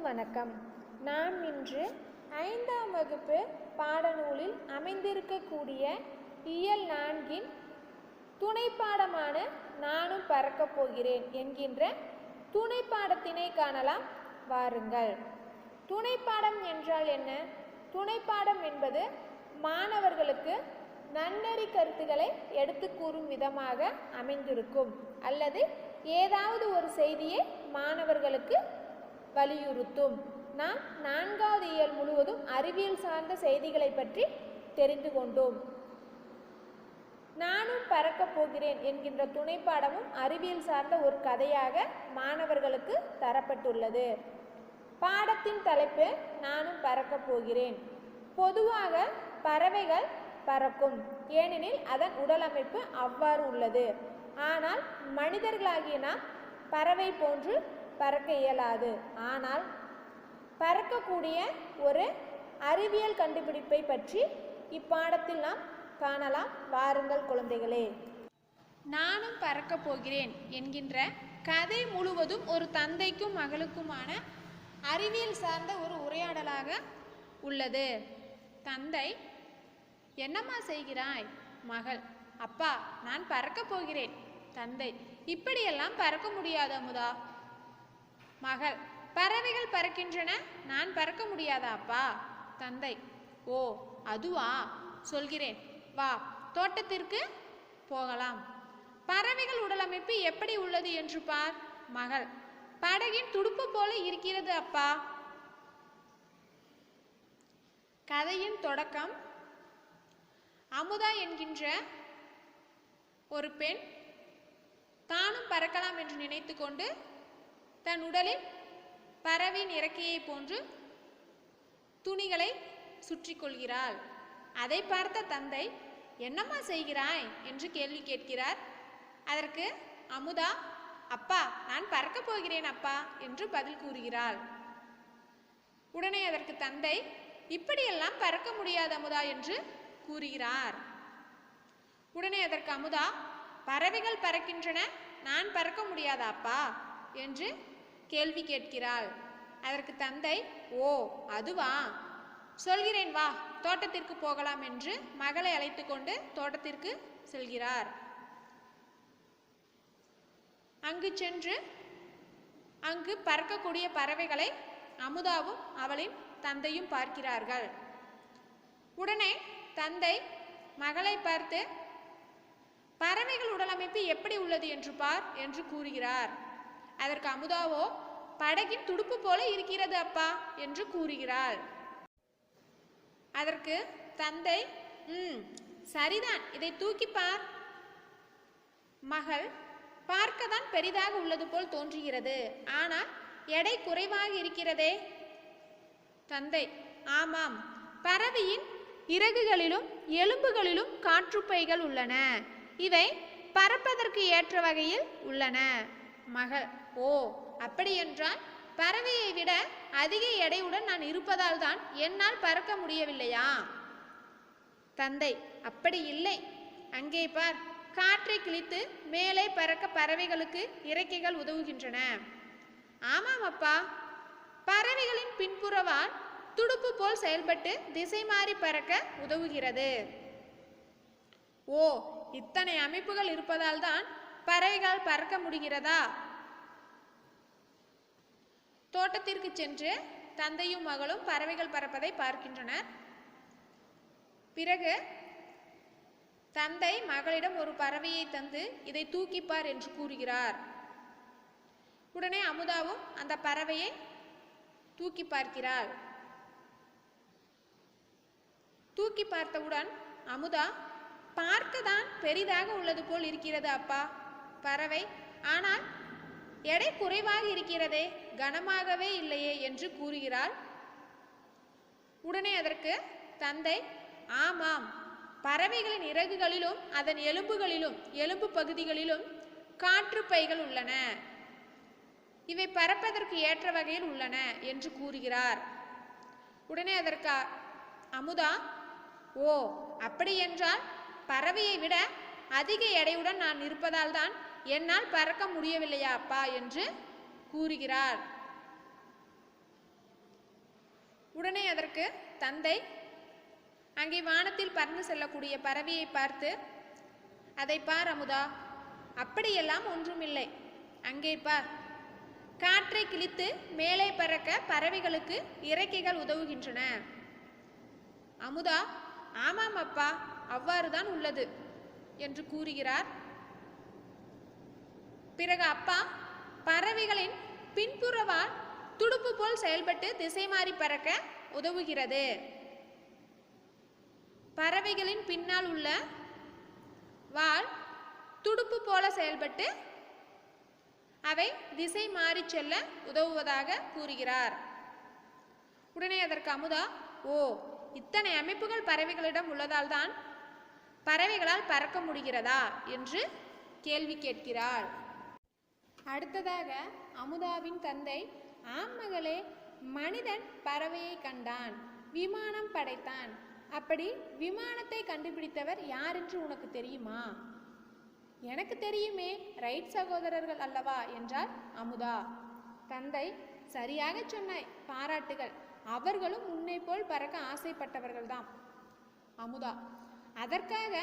வணக்கம். நான் இன்று 5ஆம் வகுப்பு பாடநூலில் அமைந்திருக்கக்கூடிய இயல் 4 துணைப்பாடமான நானும் பறக்கப் போகிறேன் என்கின்ற துணைப்பாடத்தினை காணலாம். வாருங்கள். துணைப்பாடம் என்றால் என்ன? துணைப்பாடம் என்பது மாணவர்களுக்கு நன்னெறி கருத்துக்களை எடுத்து கூறும் விதமாக அமைந்திருக்கும் அல்லது ஏதாவது ஒரு செய்தியை மாணவர்களுக்கு வலியுறுத்தும். நாம் 4வது இயல் முழுவதும் அறிவியல் சார்ந்த செய்திகளை பற்றி தெரிந்து கொண்டோம். நானும் பறக்கப் போகிறேன் என்கின்ற துணைப்பாடமும் அறிவியல் சார்ந்த ஒரு கதையாக மாணவர்களுக்கு தரப்பட்டுள்ளது. பாடத்தின் தலைப்பு நானும் பறக்கப் போகிறேன். பொதுவாக பறவைகள் பறக்கும், ஏனெனில் அதன் உடல் அமைப்பு அவ்வாறு உள்ளது. ஆனால் மனிதர்களாகிய நாம் பறவை போன்று பறக்க இயலாது. ஆனால் பறக்கக்கூடிய ஒரு அறிவியல் கண்டுபிடிப்பை பற்றி இப்பாடத்தில் நாம் காணலாம். வாருங்கள் குழந்தைகளே. நானும் பறக்கப் போகிறேன் என்கின்ற கதை முழுவதும் ஒரு தந்தைக்கும் மகளுக்குமான அறிவியல் சார்ந்த ஒரு உரையாடலாக உள்ளது. தந்தை, என்னம்மா செய்கிறாய்? மகள், அப்பா, நான் பறக்கப் போகிறேன். தந்தை, இப்படியெல்லாம் பறக்க முடியாது அமுதா. மகள், பறவைகள் பறக்கின்றன, நான் பறக்க முடியாதா அப்பா? தந்தை, ஓ அதுவா, சொல்கிறேன், வா தோட்டத்திற்கு போகலாம். பறவைகள் உடலமைப்பு எப்படி உள்ளது என்று பார். மகள், படகின் துடுப்பு போல இருக்கிறது அப்பா. கதையின் தொடக்கம். அமுதா என்கின்ற ஒரு பெண் தானும் பறக்கலாம் என்று நினைத்து கொண்டு தன் உடலில் பறவையின் இறக்கையை போன்று துணிகளை சுற்றி கொள்கிறாள். அதை பார்த்த தந்தை, என்னம்மா செய்கிறாய் என்று கேள்வி கேட்கிறார். அதற்கு அமுதா, அப்பா, நான் பறக்கப் போகிறேன் அப்பா என்று பதில் கூறுகிறாள். உடனே அதற்கு தந்தை, இப்படியெல்லாம் பறக்க முடியாது அமுதா என்று கூறுகிறார். உடனே அதற்கு அமுதா, பறவைகள் பறக்கின்றன, நான் பறக்க முடியாதா அப்பா என்று கேள்வி கேட்கிறாள். அதற்கு தந்தை, ஓ அதுவா, சொல்கிறேன், வா தோட்டத்திற்கு போகலாம் என்று மகளை அழைத்து கொண்டு தோட்டத்திற்கு செல்கிறார். அங்கு சென்று அங்கு பறக்கக்கூடிய பறவைகளை அமுதாவும் அவளின் தந்தையும் பார்க்கிறார்கள். உடனே தந்தை மகளை பார்த்து, பறவைகள் உடலமைப்பு எப்படி உள்ளது என்று பார் என்று கூறுகிறார். அதற்கு அமுதாவோ, படகின் துடுப்பு போல இருக்கிறது அப்பா என்று கூறுகிறாள். அதற்கு தந்தை, சரிதான், இதை தூக்கி பார். மகள், பார்க்கத்தான் பெரிதாக உள்ளது போல் தோன்றுகிறது, ஆனால் எடை குறைவாக இருக்கிறதே. தந்தை, ஆமாம், பறவையின் இறகுகளிலும் எலும்புகளிலும் காற்றுப்பைகள் உள்ளன, இவை பறப்பதற்கு ஏற்ற வகையில் உள்ளன. மகள், ஓ அப்படியென்றால் பறவையை விட அதிக எடையுடன் நான் இருப்பதால் தான் என்னால் பறக்க முடியவில்லையா? தந்தை, அப்படி இல்லை, அங்கே பார், காற்றை கிழித்து மேலே பறக்க பறவைகளுக்கு இறக்கைகள் உதவுகின்றன. ஆமாம் அப்பா, பறவைகளின் பின்புறவால் துடுப்பு போல் செயல்பட்டு திசை மாறி பறக்க உதவுகிறது. ஓ, இத்தனை அமைப்புகள் இருப்பதால் தான் பறவைகள் பறக்க முடிகிறதா? தோட்டத்திற்கு சென்று தந்தையும் மகளும் பறவைகள் பறப்பதை பார்க்கின்றனர். பிறகு தந்தை மகளிடம் ஒரு பறவையை தந்து, இதை தூக்கிப்பார் என்று கூறுகிறார். உடனே அமுதாவும் அந்த பறவையை தூக்கி பார்க்கிறாள். தூக்கி பார்த்தவுடன் அமுதா, பார்க்கத்தான் பெரிதாக உள்ளது போல் இருக்கிறது அப்பா பறவை, ஆனால் எடை குறைவாக இருக்கிறதே, கனமாகவே இல்லையே என்று கூறுகிறாள். உடனே அதற்கு தந்தை, ஆமாம், பறவைகளின் இறகுகளிலும் அதன் எலும்புகளிலும் எலும்பு பகுதிகளிலும் காற்றுப்பைகள் உள்ளன, இவை பறப்பதற்கு ஏற்ற வகையில் உள்ளன என்று கூறுகிறார். உடனே அதற்கு அமுதா, ஓ அப்படியென்றால் பறவையை விட அதிக எடையுடன் நான் இருப்பதால் தான் என்னால் பறக்க முடியவில்லையா அப்பா என்று கூறுகிறார். உடனே அதற்கு தந்தை அங்கே வானத்தில் பறந்து செல்லக்கூடிய பறவையை பார்த்து, அதை பார் அமுதா, அப்படியெல்லாம் ஒன்றுமில்லை, அங்கே பார், காற்றை கிழித்து மேலே பறக்க பறவைகளுக்கு இறக்கைகள் உதவுகின்றன. அமுதா, ஆமாம் அப்பா, அவ்வாறுதான் உள்ளது என்று கூறுகிறார். பிறகு அப்பா பறவைகளின் பின்புறவால் துடுப்பு போல் செயல்பட்டு திசை மாறி பறக்க உதவுகிறது. பறவைகளின் பின்னால் உள்ள வால் துடுப்பு போல செயல்பட்டு அவை திசை மாறி செல்ல உதவுவதாக கூறுகிறார். உடனே அதற்கு அமுதா, ஓ, இத்தனை அமைப்புகள் பறவைகளிடம் உள்ளதால் தான் பறவைகளால் பறக்க முடிகிறதா என்று கேள்வி கேட்கிறாள். அடுத்ததாக அமுதாவின் தந்தை, ஆம் மகளே, மனிதன் பறவையை கண்டான், விமானம் படைத்தான். அப்படி விமானத்தை கண்டுபிடித்தவர் யார் என்று உனக்கு தெரியுமா? எனக்கு தெரியுமே, ரைட் சகோதரர்கள் அல்லவா என்றாள் அமுதா. தந்தை, சரியாக சொன்னாய், பாராட்டுகள். அவர்களும் உன்னை போல் பறக்க ஆசைப்பட்டவர்கள்தான். அமுதா, அதற்காக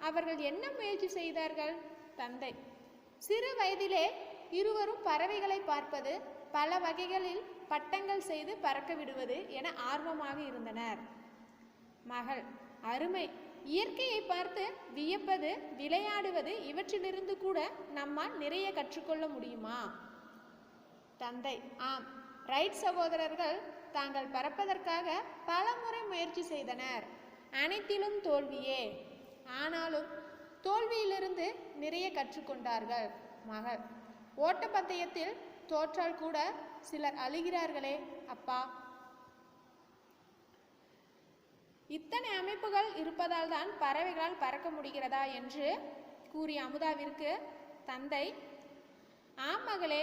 அவர்கள் என்ன முயற்சி செய்தார்கள்? தந்தை, சிறு வயதிலே இருவரும் பறவைகளை பார்ப்பது, பல வகைகளில் பட்டங்கள் செய்து பறக்க விடுவது என ஆர்வமாக இருந்தனர். மகள், அருமை. இயற்கையை பார்த்து வியப்பது, விளையாடுவது, இவற்றிலிருந்து கூட நம்மால் நிறைய கற்றுக்கொள்ள முடியுமா? தந்தை, ஆம். ரைட் சகோதரர்கள் தாங்கள் பறப்பதற்காக பல முறை முயற்சி செய்தனர். அனைத்திலும் தோல்வியே. ஆனாலும் தோல்வியிலிருந்து நிறைய கற்றுக்கொண்டார்கள். மகள், ஓட்டப்பந்தயத்தில் தோற்றால் கூட சிலர் அழுகிறார்களே அப்பா. இத்தனை அமைப்புகள் இருப்பதால் தான் பறவைகளால் பறக்க முடிகிறதா என்று கூறிய அமுதாவிற்கு தந்தை, ஆம் மகளே,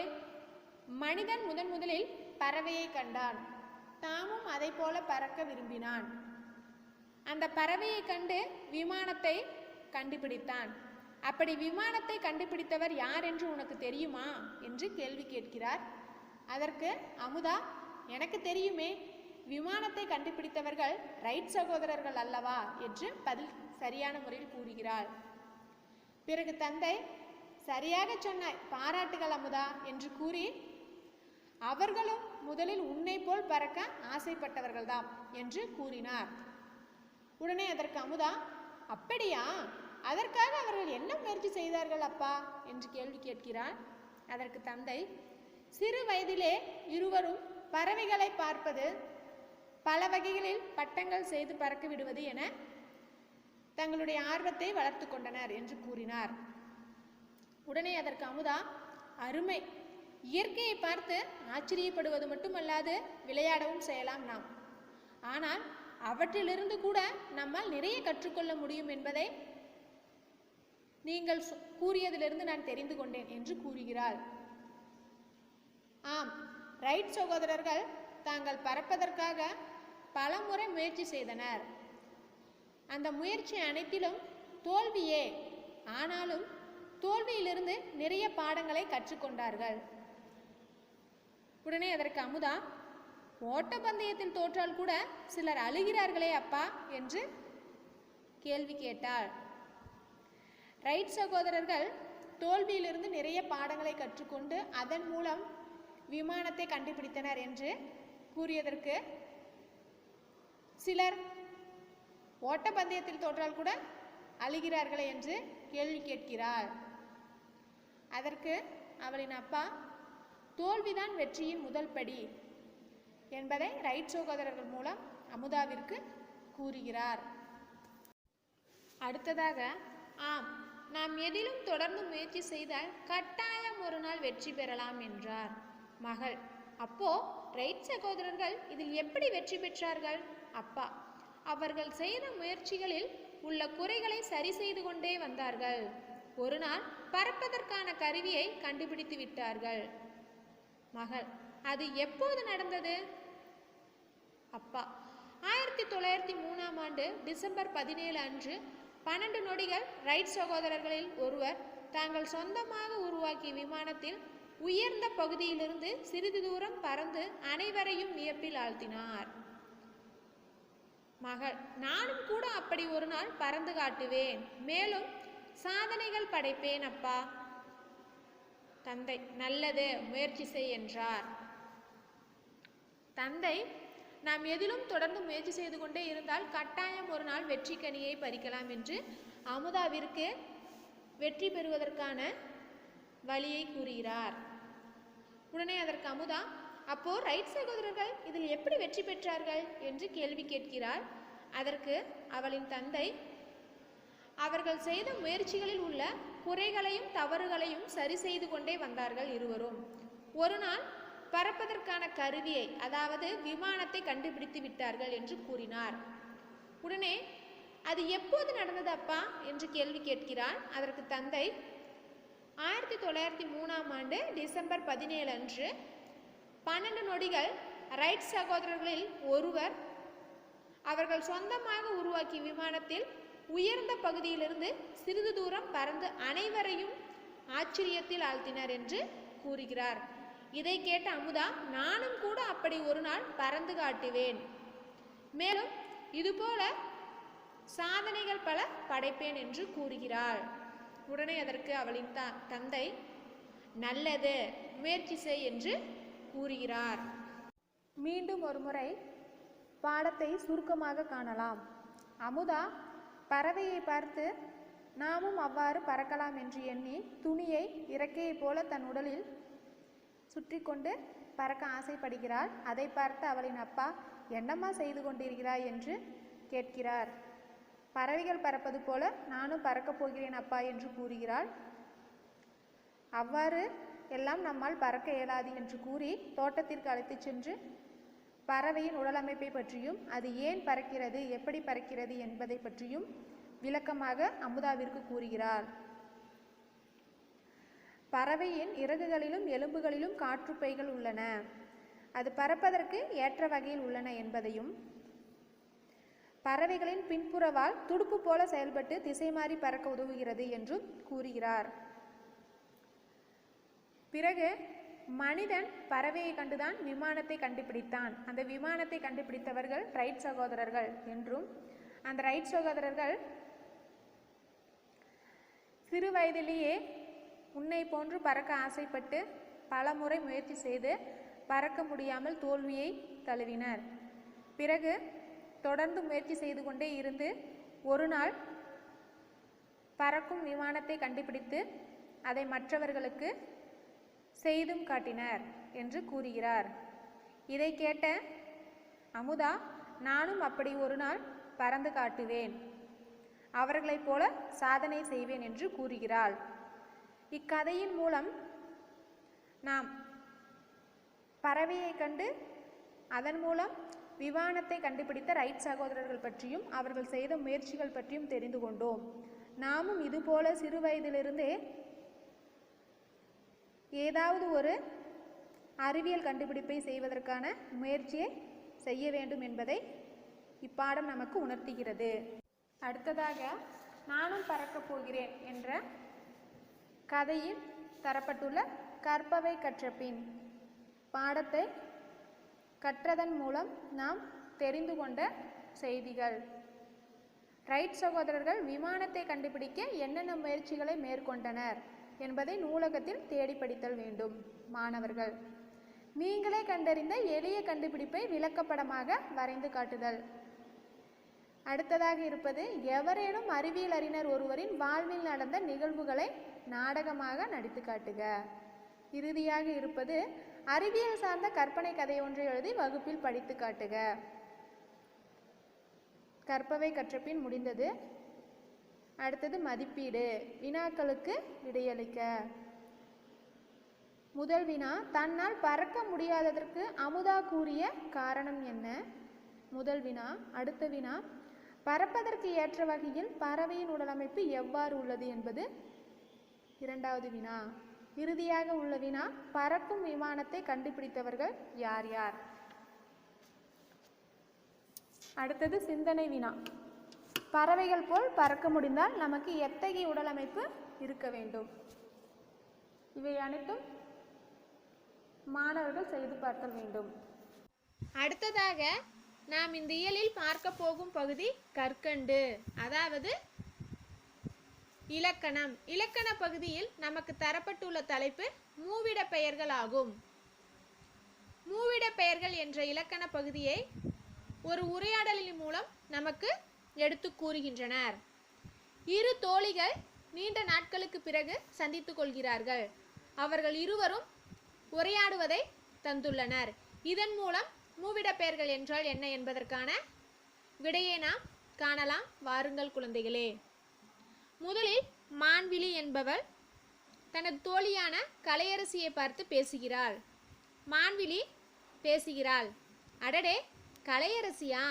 மனிதன் முதலில் பறவையை கண்டான், தாமும் அதை போல பறக்க விரும்பினான். அந்த பறவையை கண்டு விமானத்தை கண்டுபிடித்தான். அப்படி விமானத்தை கண்டுபிடித்தவர் யார் என்று உனக்கு தெரியுமா என்று கேள்வி கேட்கிறார். அதற்கு அமுதா, எனக்கு தெரியுமே, விமானத்தை கண்டுபிடித்தவர்கள் ரைட் சகோதரர்கள் அல்லவா என்று பதில் சரியான முறையில் கூறுகிறாள். பிறகு தந்தை, சரியாக சொன்னாய், பாராட்டுகள் அமுதா என்று கூறி, அவர்களும் முதலில் உன்னை போல் பறக்க ஆசைப்பட்டவர்கள்தான் என்று கூறினார். உடனே அதற்கு அமுதா, அப்படியா, அதற்காக அவர்கள் என்ன முயற்சி செய்தார்கள் அப்பா என்று கேள்வி கேட்கிறார். அதற்கு தந்தை, சிறு வயதிலே இருவரும் பறவைகளை பார்ப்பது, பல வகைகளில் பட்டங்கள் செய்து பறக்க விடுவது என தங்களுடைய ஆர்வத்தை வளர்த்து கொண்டனர் என்று கூறினார். உடனே அதற்கு அமுதா, அருமை. இயற்கையை பார்த்து ஆச்சரியப்படுவது மட்டுமல்லாது விளையாடவும் செய்யலாம் நாம். ஆனால் அவற்றிலிருந்து கூட நம்மால் நிறைய கற்றுக்கொள்ள முடியும் என்பதை நீங்கள் கூறியதிலிருந்து நான் தெரிந்து கொண்டேன் என்று கூறுகிறாள். ஆம், ரைட் சகோதரர்கள் தாங்கள் பறப்பதற்காக பல முறை முயற்சி செய்தனர். அந்த முயற்சி அனைத்திலும் தோல்வியே. ஆனாலும் தோல்வியிலிருந்து நிறைய பாடங்களை கற்றுக்கொண்டார்கள். உடனே அதற்கு அமுதா, ஓட்டப்பந்தயத்தில் தோற்றால் கூட சிலர் அழுகிறார்களே அப்பா என்று கேள்வி கேட்டாள். ரைட் சகோதரர்கள் தோல்வியிலிருந்து நிறைய பாடங்களை கற்றுக்கொண்டு அதன் மூலம் விமானத்தை கண்டுபிடித்தனர் என்று கூறியதற்கு, சிலர் ஓட்டப்பந்தயத்தில் தோற்றால் கூட அழுகிறார்களே என்று கேள்வி கேட்கிறாள். அதற்கு அவளின் அப்பா, தோல்விதான் வெற்றியின் முதல் படி என்பதை ரைட் சகோதரர்கள் மூலம் அமுதாவிற்கு கூறுகிறார். அடுத்ததாக, ஆம், நாம் எதிலும் தொடர்ந்து முயற்சி செய்தால் கட்டாயம் ஒரு நாள் வெற்றி பெறலாம் என்றார். மகள், அப்போ ரைட் சகோதரர்கள் இதில் எப்படி வெற்றி பெற்றார்கள்? அப்பா, அவர்கள் செய்த முயற்சிகளில் உள்ள குறைகளை சரி செய்து கொண்டே வந்தார்கள். ஒரு நாள் பறப்பதற்கான கருவியை கண்டுபிடித்து விட்டார்கள். மகள், அது எப்போது நடந்தது? அப்பா, 1903ஆம் ஆண்டு டிசம்பர் 17 அன்று 12 நொடிகள் ரைட் சகோதரர்களில் ஒருவர் தாங்கள் சொந்தமாக உருவாக்கிய விமானத்தில் உயர்ந்த பகுதியிலிருந்து சிறிது தூரம் பறந்து அனைவரையும் வியப்பில் ஆழ்த்தினார். மகள்: நானும் கூட அப்படி ஒரு நாள் பறந்து காட்டுவேன், மேலும் சாதனைகள் படைப்பேன் அப்பா. தந்தை: நல்லது, முயற்சி செய் என்றார். தந்தை: நாம் எதிலும் தொடர்ந்து முயற்சி செய்து கொண்டே இருந்தால் கட்டாயம் ஒரு நாள் வெற்றி கனியை பறிக்கலாம் என்று அமுதாவிற்கு வெற்றி பெறுவதற்கான வழியை கூறுகிறார். உடனே அதற்கு அமுதா: அப்போ ரைட் சகோதரர்கள் இதில் எப்படி வெற்றி பெற்றார்கள் என்று கேள்வி கேட்கிறார். அதற்கு அவளின் தந்தை: அவர்கள் செய்த முயற்சிகளில் உள்ள குறைகளையும் தவறுகளையும் சரி செய்து கொண்டே வந்தார்கள் இருவரும். ஒரு நாள் பறப்பதற்கான கருவியை, அதாவது விமானத்தை கண்டுபிடித்து விட்டார்கள் என்று கூறினார். உடனே அது எப்போது நடந்தது அப்பா என்று கேள்வி கேட்கிறார். அதற்கு தந்தை: 1903 டிசம்பர் 17 அன்று 12 நொடிகள் ரைட் சகோதரர்களில் ஒருவர் அவர்கள் சொந்தமாக உருவாக்கிய விமானத்தில் உயர்ந்த பகுதியிலிருந்து சிறிது தூரம் பறந்து அனைவரையும் ஆச்சரியத்தில் ஆழ்த்தினார் என்று கூறுகிறார். இதை கேட்ட அமுதா: நானும் கூட அப்படி ஒரு நாள் பறந்து காட்டுவேன், மேலும் இதுபோல சாதனைகள் பல படைப்பேன் என்று கூறுகிறாள். உடனே அதற்கு அவளின் தந்தை: நல்லது, முயற்சி செய் என்று கூறுகிறார். மீண்டும் ஒரு முறை பாடத்தை சுருக்கமாக காணலாம். அமுதா பறவையை பார்த்து நாமும் அவ்வாறு பறக்கலாம் என்று எண்ணி துணியை இறக்கையைப் போல தன் உடலில் சுற்றி கொண்டு பறக்க ஆசைப்படுகிறாள். அதை பார்த்து அவளின் அப்பா: என்னம்மா செய்து கொண்டிருக்கிறாய் என்று கேட்கிறார். பறவைகள் பறப்பது போல நானும் பறக்கப் போகிறேன் அப்பா என்று கூறுகிறாள். அவ்வாறு எல்லாம் நம்மால் பறக்க இயலாது என்று கூறி தோட்டத்திற்கு அழைத்து சென்று பறவையின் உடலமைப்பை பற்றியும் அது ஏன் பறக்கிறது, எப்படி பறக்கிறது என்பதை பற்றியும் விளக்கமாக அமுதாவிற்கு கூறுகிறார். பறவையின் இறகுகளிலும் எலும்புகளிலும் காற்றுப்பைகள் உள்ளன, அது பறப்பதற்கு ஏற்ற வகையில் உள்ளன என்பதையும், பறவைகளின் பின்புறவால் துடுப்பு போல செயல்பட்டு திசை மாறி பறக்க உதவுகிறது என்றும் கூறுகிறார். பிறகு மனிதன் பறவையை கண்டுதான் விமானத்தை கண்டுபிடித்தான், அந்த விமானத்தை கண்டுபிடித்தவர்கள் ரைட் சகோதரர்கள் என்றும், அந்த ரைட் சகோதரர்கள் சிறு வயதிலேயே உன்னை போன்று பறக்க ஆசைப்பட்டு பல முறை முயற்சி செய்து பறக்க முடியாமல் தோல்வியை தழுவினர். பிறகு தொடர்ந்து முயற்சி செய்து கொண்டே இருந்து ஒரு நாள் பறக்கும் விமானத்தை கண்டுபிடித்து அதை மற்றவர்களுக்கு செய்தும் காட்டினர் என்று கூறுகிறார். இதை கேட்ட அமுதா: நானும் அப்படி ஒரு நாள் பறந்து காட்டுவேன், அவர்களைப் போல சாதனை செய்வேன் என்று கூறுகிறாள். இக்கதையின் மூலம் நாம் பறவையை கண்டு அதன் மூலம் விமானத்தை கண்டுபிடித்த ரைட் சகோதரர்கள் பற்றியும் அவர்கள் செய்த முயற்சிகள் பற்றியும் தெரிந்து கொண்டோம். நாமும் இதுபோல சிறு வயதிலிருந்தே ஏதாவது ஒரு அறிவியல் கண்டுபிடிப்பை செய்வதற்கான முயற்சியை செய்ய வேண்டும் என்பதை இப்பாடம் நமக்கு உணர்த்துகிறது. அடுத்ததாக நானும் பறக்கப் போகிறேன் என்ற கதையில் தரப்பட்டுள்ள கற்பவை கற்றபின் பாடத்தை கற்றதன் மூலம் நாம் தெரிந்து கொண்ட செய்திகள். ரைட் சகோதரர்கள் விமானத்தை கண்டுபிடிக்க என்னென்ன முயற்சிகளை மேற்கொண்டனர் என்பதை நூலகத்தில் தேடி படித்தல் வேண்டும். மாணவர்கள், நீங்களே கண்டறிந்த எளிய கண்டுபிடிப்பை விளக்கப்படமாக வரைந்து காட்டுதல். அடுத்ததாக இருப்பது எவரேனும் அறிவியல் அறிஞர் ஒருவரின் வாழ்வில் நடந்த நிகழ்வுகளை நாடகமாக நடித்து காட்டுக. இறுதியாக இருப்பது அறிவியல் சார்ந்த கற்பனை கதை ஒன்றை எழுதி வகுப்பில் படித்து காட்டுக. கற்பவை கற்றபின் முடிந்தது. அடுத்தது மதிப்பீடு, வினாக்களுக்கு விடையளிக்க. முதல் வினா: தன்னால் பறக்க முடியாததற்கு அமுதா கூறிய காரணம் என்ன? முதல் வினா. அடுத்த வினா: பறப்பதற்கு ஏற்ற வகையில் பறவையின் உடலமைப்பு எவ்வாறு உள்ளது என்பது இரண்டாவது வினா. இறுதியாக உள்ள வினா: பறக்கும் விமானத்தை கண்டுபிடித்தவர்கள் யார் யார்? அடுத்தது சிந்தனை வினா. பறவைகள் போல் பறக்க முடிந்தால் நமக்கு எத்தகைய உடலமைப்பு இருக்க வேண்டும்? இவை அனைத்தும் மாணவர்கள் செய்து பார்த்தல் வேண்டும். அடுத்ததாக நாம் இந்த இயலில் பார்க்க போகும் பகுதி கற்கண்டு, அதாவது இலக்கணம். இலக்கண பகுதியில் நமக்கு தரப்பட்டுள்ள தலைப்பு மூவிட பெயர்கள் ஆகும். மூவிட பெயர்கள் என்ற இலக்கண பகுதியை ஒரு உரையாடலின் மூலம் நமக்கு எடுத்து கூறுகின்றனர். இரு தோழிகள் நீண்ட நாட்களுக்கு பிறகு சந்தித்துக் கொள்கிறார்கள். அவர்கள் இருவரும் உரையாடுவதை தந்துள்ளனர். இதன் மூலம் மூவிட பெயர்கள் என்றால் என்ன என்பதற்கான விடையை நாம் காணலாம். வாருங்கள் குழந்தைகளே. முதலில் மான்விழி என்பவள் தனது தோழியான கலையரசியை பார்த்து பேசுகிறாள். மான்விழி பேசுகிறாள், அடடே, கலையரசியா?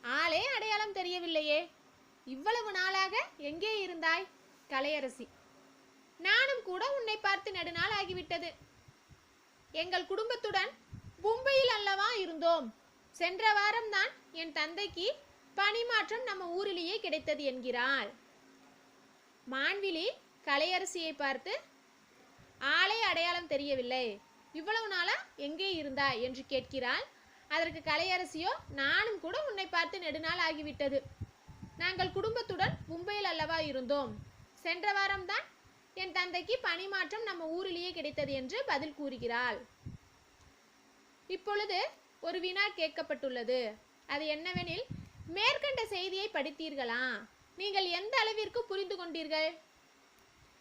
ஆளே அடையாளம் தெரியவில்லையே, இவ்வளவு நாளாக எங்கே இருந்தாய்? கலையரசி: நானும் கூட உன்னை பார்த்து நெடுநாள் ஆகிவிட்டது. எங்கள் குடும்பத்துடன் மும்பையில் அல்லவா இருந்தோம். சென்ற வாரம்தான் என் தந்தைக்கு பணிமாற்றம் நம்ம ஊரிலேயே கிடைத்தது என்கிறாள். மான்விழி கலையரசியை பார்த்து, ஆளே அடையாளம் தெரியவில்லை, இவ்வளவு நாளா எங்கே இருந்தாய் என்று கேட்கிறாள். அதற்கு கலையரசியோ, நானும் கூட உன்னை பார்த்து நெடுநாள் ஆகிவிட்டது. நாங்கள் குடும்பத்துடன் மும்பையில் அல்லவா இருந்தோம். சென்ற வாரம்தான் என் தந்தைக்கு பணிமாற்றம் நம்ம ஊரிலேயே கிடைத்தது என்று பதில் கூறுகிறாள். இப்பொழுது ஒரு வினா கேட்கப்பட்டுள்ளது. அது என்னவெனில், மேற்கண்ட செய்தியை படித்தீர்களா? நீங்கள் எந்த அளவிற்கு புரிந்து கொண்டீர்கள்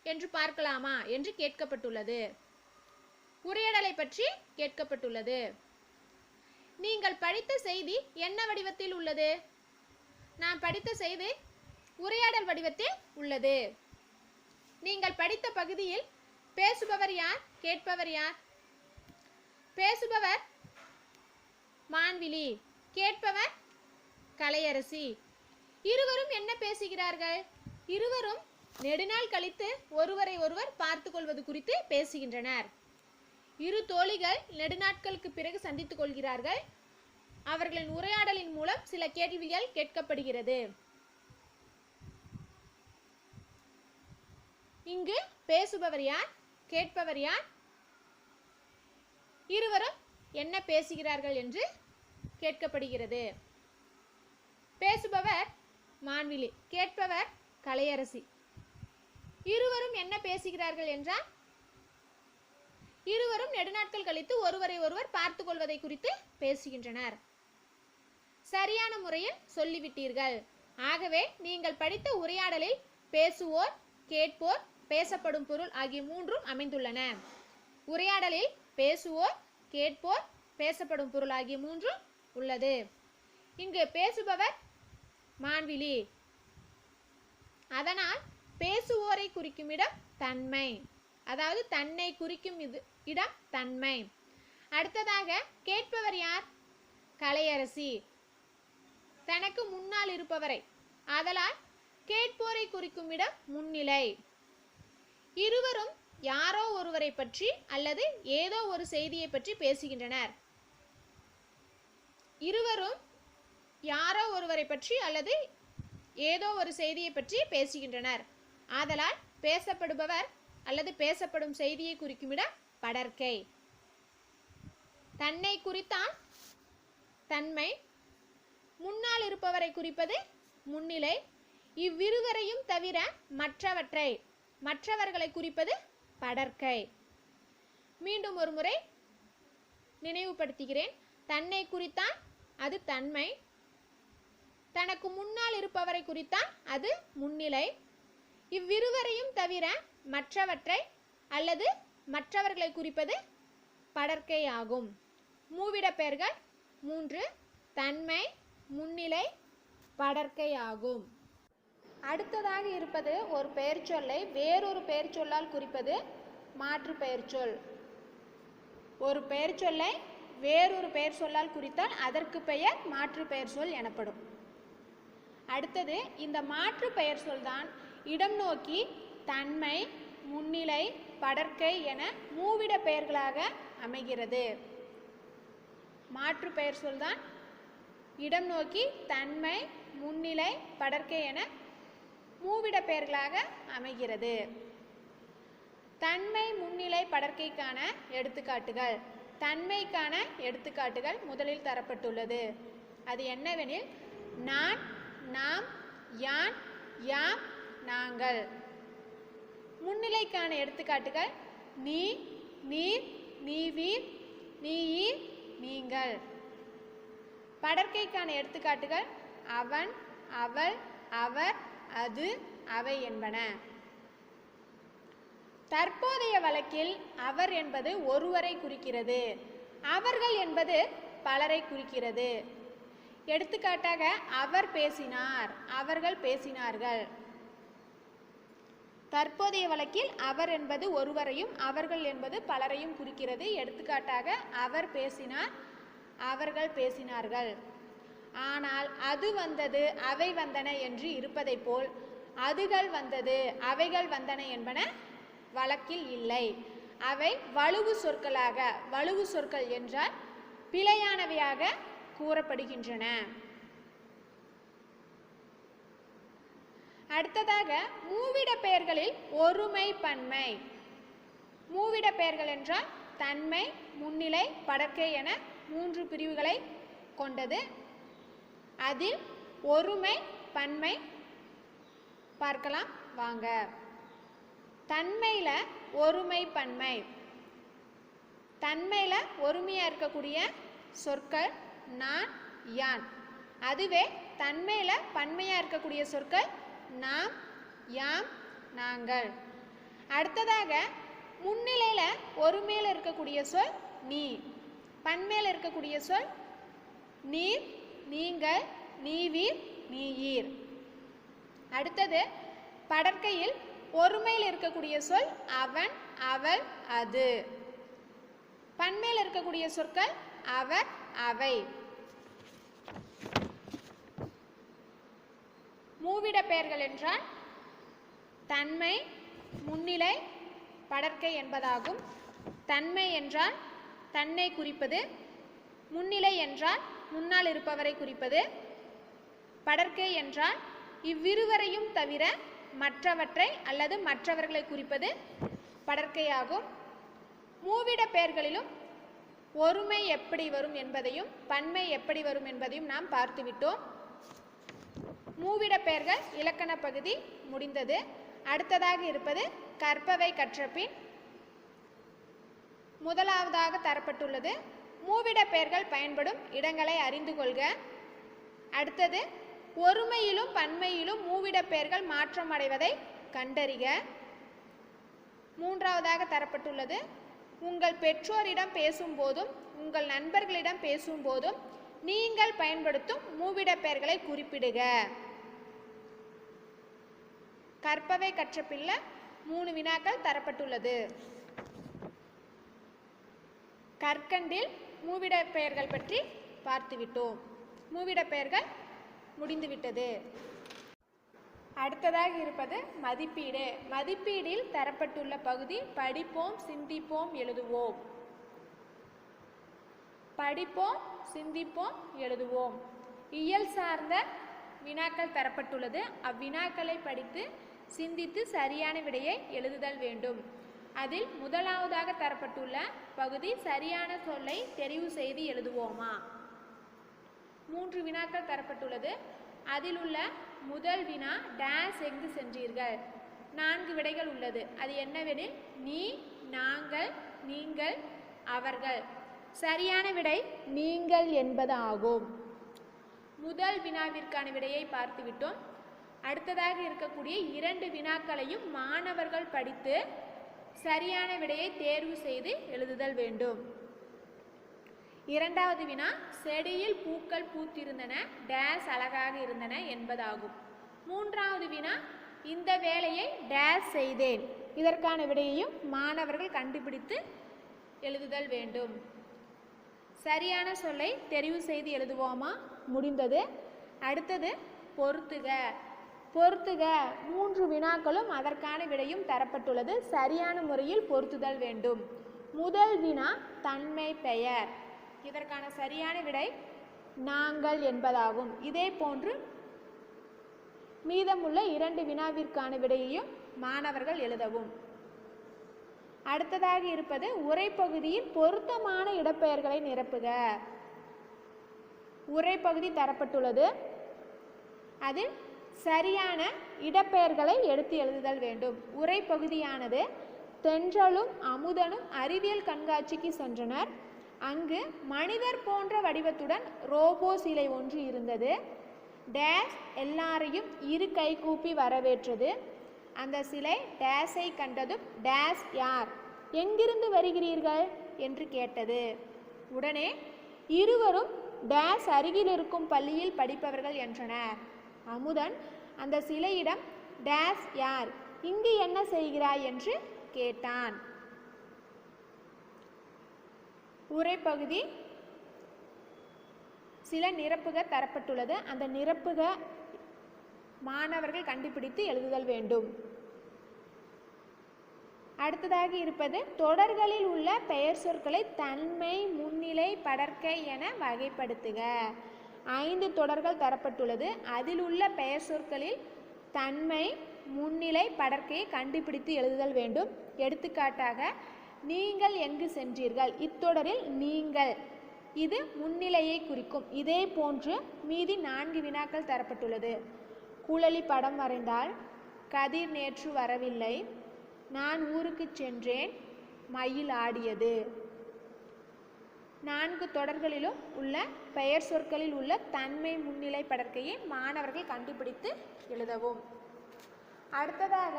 என்று பார்க்கலாமா என்று கேட்கப்பட்டுள்ளது. உரையாடலை பற்றி கேட்கப்பட்டுள்ளது. நீங்கள் படித்த செய்தி என்ன வடிவத்தில் உள்ளது? நான் படித்த செய்தி உரையாடல் வடிவத்தில் உள்ளது. நீங்கள் படித்த பகுதியில் பேசுபவர் யார், கேட்பவர் யார்? பேசுபவர் மான்விழி, கேட்பவர் கலையரசி. இருவரும் என்ன பேசுகிறார்கள்? இருவரும் நெடுநாள் கழித்து ஒருவரை ஒருவர் பார்த்து கொள்வது குறித்து பேசுகின்றனர். இரு தோழிகள் நெடுநாட்களுக்கு பிறகு சந்தித்துக் கொள்கிறார்கள். அவர்களின் உரையாடலின் மூலம் சில கேள்விகள் கேட்கப்படுகிறது. இங்கு பேசுபவர் யார், கேட்பவர் யார்? இருவரும் என்ன பேசுகிறார்கள் என்று கேட்கப்படுகிறது. பேசுபவர் மான்விழி, கேட்பவர் கலையரசி. இருவரும் என்ன பேசுகிறார்கள் என்றால், இருவரும் நெடுநாட்கள் கழித்து ஒருவரை ஒருவர் பார்த்து கொள்வதை குறித்து பேசுகின்றனர். சரியான முறையில் சொல்லிவிட்டீர்கள். ஆகவே நீங்கள் படித்த உரையாடலில் பேசுவோர், கேட்போர், பேசப்படும் பொருள் ஆகிய மூன்றும் அமைந்துள்ளன. உரையாடலில் பேசுவோர், கேட்போர், பேசப்படும் பொருள் ஆகிய மூன்றும் உள்ளது. இங்கு பேசுபவர் மான்விழி. அதனால் பேசுவோரை குறிக்கும் இடம் தன்மை, அதாவது தன்னை குறிக்கும் இடம் தன்மை. அடுத்ததாக கேட்பவர் யார்? கலையரசி. தனக்கு முன்னால் இருப்பவரை, ஆதலால் கேட்போரை குறிக்கும் இடம் முன்னிலை. இருவரும் யாரோ ஒருவரை பற்றி அல்லது ஏதோ ஒரு செய்தியை பற்றி பேசுகின்றனர். இருவரும் யாரோ ஒருவரை பற்றி அல்லது ஏதோ ஒரு செய்தியை பற்றி பேசுகின்றனர். ஆதலால் பேசப்படுபவர் அல்லது பேசப்படும் செய்தியை குறிக்கும் இடம் படர்க்கை. தன்னை குறித்தால் தன்மை, முன்னால் இருப்பவரை குறிப்பது முன்னிலை. இவ்விருவரையும் தவிர மற்றவர்களை குறிப்பது படர்க்கை. மீண்டும் ஒரு முறை நினைவுபடுத்துகிறேன். தன்னை குறித்தால் அது தன்மை, தனக்கு முன்னால் இருப்பவரை குறித்தால் அது முன்னிலை. இவ்விருவரையும் தவிர மற்றவர்களை குறிப்பது படர்க்கை ஆகும். மூவிட பெயர்கள் 3: தன்மை, முன்னிலை, படர்க்கை ஆகும். அடுத்ததாக இருப்பது ஒரு பெயர்ச்சொல்லை வேறொரு பெயர்ச்சொல்லால் குறிப்பது மாற்று பெயர்ச்சொல். ஒரு பெயர்ச்சொல்லை வேறொரு பெயர் சொல்லால் குறித்தால் அதற்கு பெயர் மாற்று பெயர் சொல் எனப்படும். அடுத்தது இந்த மாற்று பெயர் சொல்தான் இடம் நோக்கி தன்மை, முன்னிலை, படர்க்கை என மூவிட பெயர்களாக அமைகிறது. மாற்று பெயர் சொல்தான் இடம் நோக்கி தன்மை, முன்னிலை, படர்க்கை என மூவிட பெயர்களாக அமைகிறது. தன்மை, முன்னிலை, படர்க்கைக்கான எடுத்துக்காட்டுகள். தன்மைக்கான எடுத்துக்காட்டுகள் முதலில் தரப்பட்டுள்ளது. அது என்னவெனில் நான், நாம், யான், யாம், நாங்கள். முன்னிலைக்கான எடுத்துக்காட்டுகள் நீ, நீர், நீவீர், நீயீர், நீங்கள். படர்க்கைக்கான எடுத்துக்காட்டுகள் அவன், அவள், அவர், அது, அவை என்பன. தற்போதைய வழக்கில் அவர் என்பது ஒருவரை குறிக்கிறது, அவர்கள் என்பது பலரை குறிக்கிறது. எடுத்துக்காட்டாக அவர் பேசினார், அவர்கள் பேசினார்கள். தற்போதைய வழக்கில் அவர் என்பது ஒருவரையும் அவர்கள் என்பது பலரையும் குறிக்கிறது. எடுத்துக்காட்டாக அவர் பேசினார், அவர்கள் பேசினார்கள். ஆனால் அது வந்தது, அவை வந்தன என்று இருப்பதை போல் அதுகள் வந்தது, அவைகள் வந்தன என்பன வழக்கில் இல்லை. அவை வலுவு சொற்களாக, வலுவு சொற்கள் என்றால் பிழையானவையாக கூறப்படுகின்றன. அடுத்ததாக மூவிட பெயர்களில் ஒருமை பன்மை. மூவிட பெயர்கள் என்றால் தன்மை, முன்னிலை, படர்க்கை என 3 பிரிவுகளை கொண்டது. அதில் ஒருமை பன்மை பார்க்கலாம் வாங்க. தன்மையில ஒருமை பன்மை. தன்மையில ஒருமையா இருக்கக்கூடிய சொற்கள் நான், யான். அதுவே தன்மையில பன்மையா இருக்கக்கூடிய சொற்கள் நாம், யாம், நாங்கள். அடுத்ததாக முன்னிலையில ஒருமையில இருக்கக்கூடிய சொல் நீ, பன்மையில இருக்கக்கூடிய சொல் நீர், நீங்கள், நீவீர், நீயீர். அடுத்தது படர்க்கையில் ஒருமையில் இருக்கக்கூடிய சொல் அவன், அவள், அது. பன்மையில் இருக்கக்கூடிய சொற்கள் அவர், அவை. மூவிட பெயர்கள் என்றால் தன்மை, முன்னிலை, படர்க்கை என்பதாகும். தன்மை என்றால் தன்னை குறிப்பது, முன்னிலை என்றால் முன்னால் இருப்பவரை குறிப்பது, படர்க்கை என்றால் இவ்விருவரையும் தவிர மற்றவற்றை அல்லது மற்றவர்களை குறிப்பது படர்க்கையாகும். மூவிட பெயர்களிலும் ஒருமை எப்படி வரும் என்பதையும் பன்மை எப்படி வரும் என்பதையும் நாம் பார்த்துவிட்டோம். மூவிட பெயர்கள் இலக்கண பகுதி முடிந்தது. அடுத்ததாக இருப்பது கற்பவை கற்றபின். முதலாவதாக தரப்பட்டுள்ளது மூவிட பெயர்கள் பயன்படும் இடங்களை அறிந்து கொள்க. அடுத்தது ஒருமையிலும் பன்மையிலும் மூவிட பெயர்கள் மாற்றம் அடைவதை கண்டறிக. மூன்றாவதாக தரப்பட்டுள்ளது உங்கள் பெற்றோரிடம் பேசும்போதும் உங்கள் நண்பர்களிடம் பேசும்போதும் நீங்கள் பயன்படுத்தும் மூவிட பெயர்களை குறிப்பிடுக. கற்பவை கற்றபின்ல 3 வினாக்கள் தரப்பட்டுள்ளது. கற்கண்டில் மூவிட பெயர்கள் பற்றி பார்த்துவிட்டோம். மூவிட பெயர்கள் முடிந்துவிட்டது. அடுத்ததாக இருப்பது மதிப்பீடு. மதிப்பீடில் தரப்பட்டுள்ள பகுதி படிப்போம், சிந்திப்போம், எழுதுவோம். படிப்போம், சிந்திப்போம், எழுதுவோம். இயல் சார்ந்த வினாக்கள் தரப்பட்டுள்ளது. அவ்வினாக்களை படித்து சிந்தித்து சரியான விடையை எழுதுதல் வேண்டும். அதில் முதலாவதாக தரப்பட்டுள்ள பகுதி சரியான சொல்லை தெரிவு செய்து எழுதுவோமா. 3 வினாக்கள் தரப்பட்டுள்ளது. அதில் உள்ள முதல் வினா டேஸ் எங்கு சென்றீர்கள். 4 விடைகள் உள்ளது. அது என்னவெனில் நீ, நாங்கள், நீங்கள், அவர்கள். சரியான விடை நீங்கள் என்பது ஆகும். முதல் வினாவிற்கான விடையை பார்த்துவிட்டோம். அடுத்ததாக இருக்கக்கூடிய 2 வினாக்களையும் மாணவர்கள் படித்து சரியான விடையை தேர்வு செய்து எழுதுதல் வேண்டும். இரண்டாவது வினா செடியில் பூக்கள் பூத்திருந்தன, டேஸ் அழகாக இருந்தன என்பதாகும். மூன்றாவது வினா இந்த வேலையை டேஸ் செய்தேன். இதற்கான விடையையும் மாணவர்கள் கண்டுபிடித்து எழுதுதல் வேண்டும். சரியான சொல்லை தெரிவு செய்து எழுதுவோமா. முடிந்தது. அடுத்தது பொறுத்துக. பொறுத்துக 3 வினாக்களும் அதற்கான விடையும் தரப்பட்டுள்ளது. சரியான முறையில் பொருத்துதல் வேண்டும். முதல் வினா தன்மை பெயர். இதற்கான சரியான விடை நாங்கள் என்பதாகும். இதே போன்று மீதமுள்ள 2 வினாவிற்கான விடையையும் மாணவர்கள் எழுதவும். அடுத்ததாக இருப்பது உரைப்பகுதியில் பொருத்தமான இடப்பெயர்களை நிரப்புக. உரைப்பகுதி தரப்பட்டுள்ளது. அதில் சரியான இடப்பெயர்களை எடுத்து எழுதுதல் வேண்டும். உரைப்பகுதியானது தென்றலும் அமுதனும் அறிவியல் கண்காட்சிக்கு சென்றனர். அங்கு மனிதர் போன்ற வடிவத்துடன் ரோபோ சிலை ஒன்று இருந்தது. டேஸ் எல்லாரையும் இரு கை கூப்பி வரவேற்றது. அந்த சிலை டேஸை கண்டதும் டேஸ் யார், எங்கிருந்து வருகிறீர்கள் என்று கேட்டது. உடனே இருவரும் டேஸ் அருகில் இருக்கும் பள்ளியில் படிப்பவர்கள் என்றனர். அமுதன் அந்த சிலையிடம் டேஸ் யார், இங்கு என்ன செய்கிறாய் என்று கேட்டான். உரைப்பகுதி சில நிரப்புக தரப்பட்டுள்ளது. அந்த நிரப்புக மாணவர்கள் கண்டுபிடித்து எழுதுதல் வேண்டும். அடுத்ததாக இருப்பது தொடர்களில் உள்ள பெயர் சொற்களை தன்மை, முன்னிலை, படர்க்கை என வகைப்படுத்துக. 5 தொடர்கள் தரப்பட்டுள்ளது. அதில் உள்ள பெயர் சொற்களில் தன்மை, முன்னிலை, படர்க்கையை கண்டுபிடித்து எழுதுதல் வேண்டும். எடுத்துக்காட்டாக, நீங்கள் எங்கு சென்றீர்கள், இத்தொடரில் நீங்கள் இது முன்னிலையை குறிக்கும். இதே போன்று மீதி 4 வினாக்கள் தரப்பட்டுள்ளது. குழலி படம் வரைந்தால், கதிர் நேற்று வரவில்லை, நான் ஊருக்கு சென்றேன், மயில் ஆடியது. 4 தொடர்களிலும் உள்ள பெயர் சொற்களில் உள்ள தன்மை, முன்னிலை, படர்க்கையை மாணவர்கள் கண்டுபிடித்து எழுதவும். அடுத்ததாக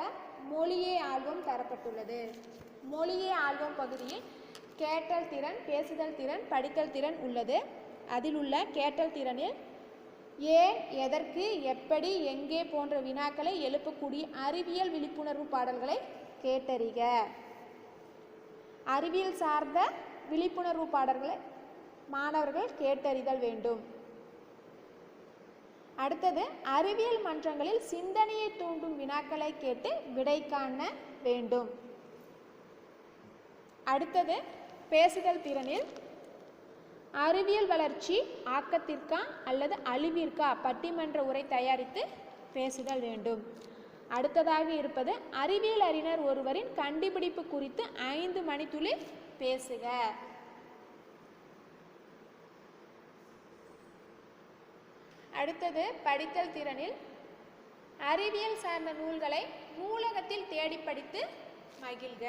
மொழியே ஆல்பம் தரப்பட்டுள்ளது. மொழியே ஆல்பம் பகுதியில் கேட்டல் திறன், பேசுதல் திறன், படித்தல் திறன் உள்ளது. அதில் உள்ள கேட்டல் திறனில் ஏன், எதற்கு, எப்படி, எங்கே போன்ற வினாக்களை எழுப்பக்கூடிய அறிவியல் விழிப்புணர்வு பாடல்களை கேட்டறிக. அறிவியல் சார்ந்த விழிப்புணர்வு பாடல்களை மாணவர்கள் கேட்டறிதல் வேண்டும். அடுத்தது அறிவியல் மன்றங்களில் சிந்தனையை தூண்டும் வினாக்களை கேட்டு விடை காண வேண்டும். அடுத்தது பேசுதல் திறனில் அறிவியல் வளர்ச்சி ஆக்கத்திற்கா அல்லது அழிவிற்கா பட்டிமன்ற உரை தயாரித்து பேசுதல் வேண்டும். அடுத்ததாக இருப்பது அறிவியல் அறிஞர் ஒருவரின் கண்டுபிடிப்பு குறித்து 5 மணித்துளி பேசுக. அடுத்தது படித்தல் திறனில் அறிவியல் சார்ந்த நூல்களை நூலகத்தில் தேடி படித்து மகிழ்க.